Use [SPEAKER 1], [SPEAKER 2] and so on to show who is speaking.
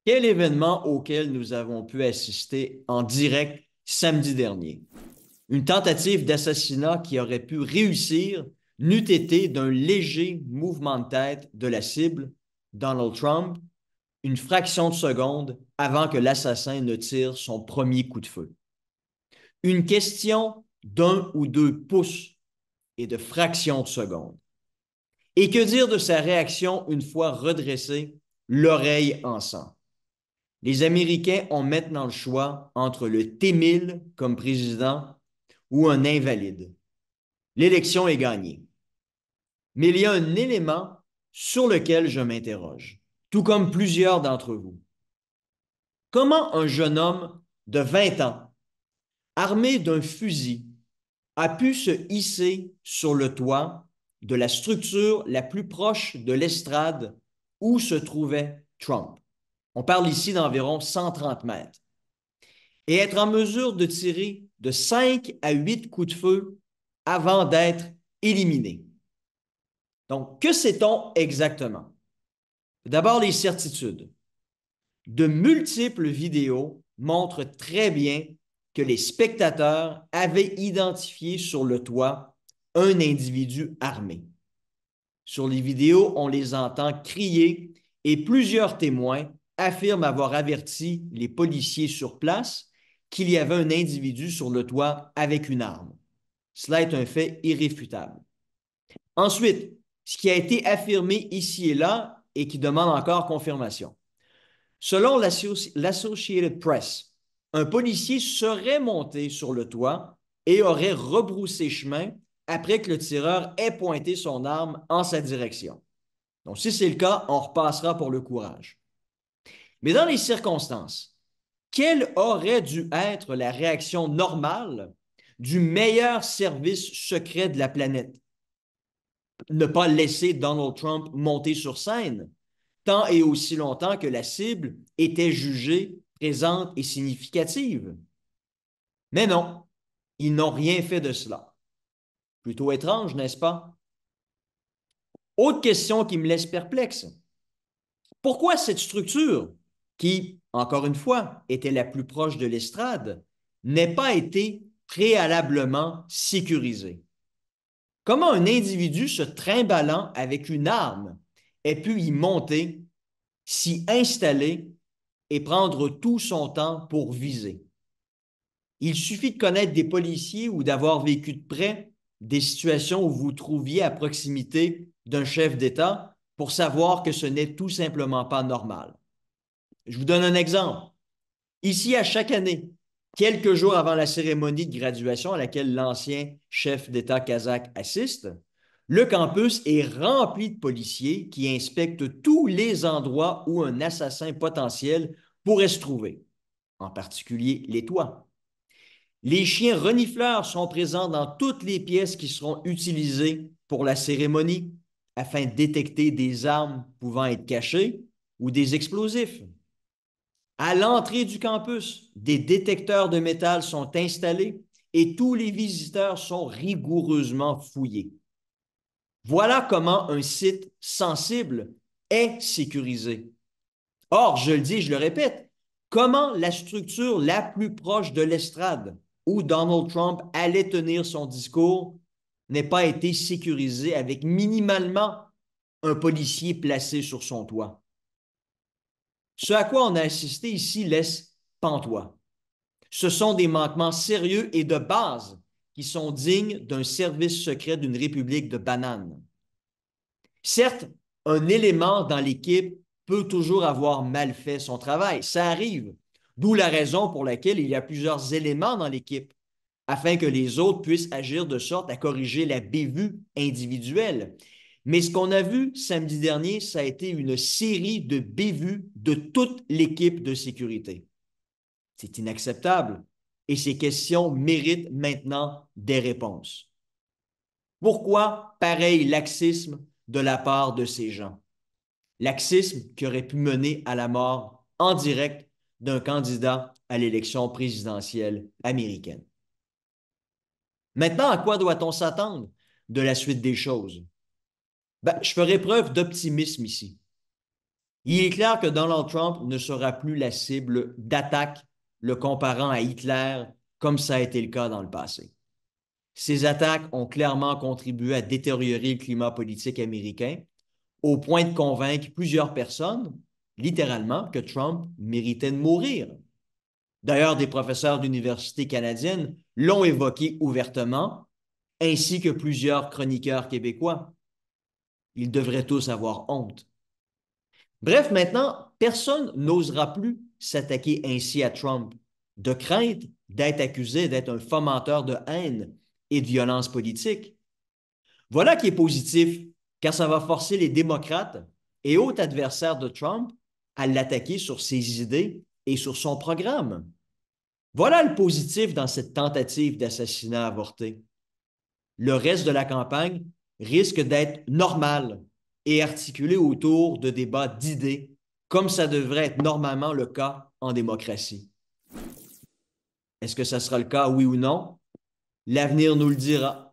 [SPEAKER 1] Quel événement auquel nous avons pu assister en direct samedi dernier? Une tentative d'assassinat qui aurait pu réussir n'eût été d'un léger mouvement de tête de la cible, Donald Trump, une fraction de seconde avant que l'assassin ne tire son premier coup de feu. Une question d'un ou deux pouces et de fractions de seconde. Et que dire de sa réaction une fois redressée, l'oreille en sang? Les Américains ont maintenant le choix entre le T-1000 comme président ou un invalide. L'élection est gagnée. Mais il y a un élément sur lequel je m'interroge, tout comme plusieurs d'entre vous. Comment un jeune homme de 20 ans, armé d'un fusil, a pu se hisser sur le toit de la structure la plus proche de l'estrade où se trouvait Trump? On parle ici d'environ 130 mètres. Et être en mesure de tirer de 5 à 8 coups de feu avant d'être éliminé. Donc, que sait-on exactement? D'abord, les certitudes. De multiples vidéos montrent très bien que les spectateurs avaient identifié sur le toit un individu armé. Sur les vidéos, on les entend crier et plusieurs témoins affirment avoir averti les policiers sur place qu'il y avait un individu sur le toit avec une arme. Cela est un fait irréfutable. Ensuite, ce qui a été affirmé ici et là et qui demande encore confirmation. Selon l'Associated Press, un policier serait monté sur le toit et aurait rebroussé chemin après que le tireur ait pointé son arme en sa direction. Donc, si c'est le cas, on repassera pour le courage. Mais dans les circonstances, quelle aurait dû être la réaction normale du meilleur service secret de la planète? Ne pas laisser Donald Trump monter sur scène, tant et aussi longtemps que la cible était jugée présente et significative. Mais non, ils n'ont rien fait de cela. Plutôt étrange, n'est-ce pas? Autre question qui me laisse perplexe. Pourquoi cette structure, qui, encore une fois, était la plus proche de l'estrade, n'ait pas été préalablement sécurisée? Comment un individu se trimballant avec une arme ait pu y monter, s'y installer et prendre tout son temps pour viser? Il suffit de connaître des policiers ou d'avoir vécu de près des situations où vous vous trouviez à proximité d'un chef d'État pour savoir que ce n'est tout simplement pas normal. Je vous donne un exemple. Ici, à chaque année, quelques jours avant la cérémonie de graduation à laquelle l'ancien chef d'État kazakh assiste, le campus est rempli de policiers qui inspectent tous les endroits où un assassin potentiel pourrait se trouver, en particulier les toits. Les chiens renifleurs sont présents dans toutes les pièces qui seront utilisées pour la cérémonie afin de détecter des armes pouvant être cachées ou des explosifs. À l'entrée du campus, des détecteurs de métal sont installés et tous les visiteurs sont rigoureusement fouillés. Voilà comment un site sensible est sécurisé. Or, je le dis et je le répète, comment la structure la plus proche de l'estrade où Donald Trump allait tenir son discours n'ait pas été sécurisée avec minimalement un policier placé sur son toit? Ce à quoi on a assisté ici laisse pantois. Ce sont des manquements sérieux et de base qui sont dignes d'un service secret d'une république de bananes. Certes, un élément dans l'équipe peut toujours avoir mal fait son travail, ça arrive, d'où la raison pour laquelle il y a plusieurs éléments dans l'équipe, afin que les autres puissent agir de sorte à corriger la bévue individuelle. Mais ce qu'on a vu samedi dernier, ça a été une série de bévues de toute l'équipe de sécurité. C'est inacceptable et ces questions méritent maintenant des réponses. Pourquoi pareil laxisme de la part de ces gens? Laxisme qui aurait pu mener à la mort en direct d'un candidat à l'élection présidentielle américaine. Maintenant, à quoi doit-on s'attendre de la suite des choses? Ben, je ferai preuve d'optimisme ici. Il est clair que Donald Trump ne sera plus la cible d'attaques le comparant à Hitler comme ça a été le cas dans le passé. Ces attaques ont clairement contribué à détériorer le climat politique américain au point de convaincre plusieurs personnes, littéralement, que Trump méritait de mourir. D'ailleurs, des professeurs d'universités canadiennes l'ont évoqué ouvertement, ainsi que plusieurs chroniqueurs québécois. Ils devraient tous avoir honte. Bref, maintenant, personne n'osera plus s'attaquer ainsi à Trump, de crainte d'être accusé d'être un fomenteur de haine et de violence politique. Voilà qui est positif, car ça va forcer les démocrates et autres adversaires de Trump à l'attaquer sur ses idées et sur son programme. Voilà le positif dans cette tentative d'assassinat avorté. Le reste de la campagne risque d'être normal et articulé autour de débats d'idées, comme ça devrait être normalement le cas en démocratie. Est-ce que ça sera le cas, oui ou non? L'avenir nous le dira.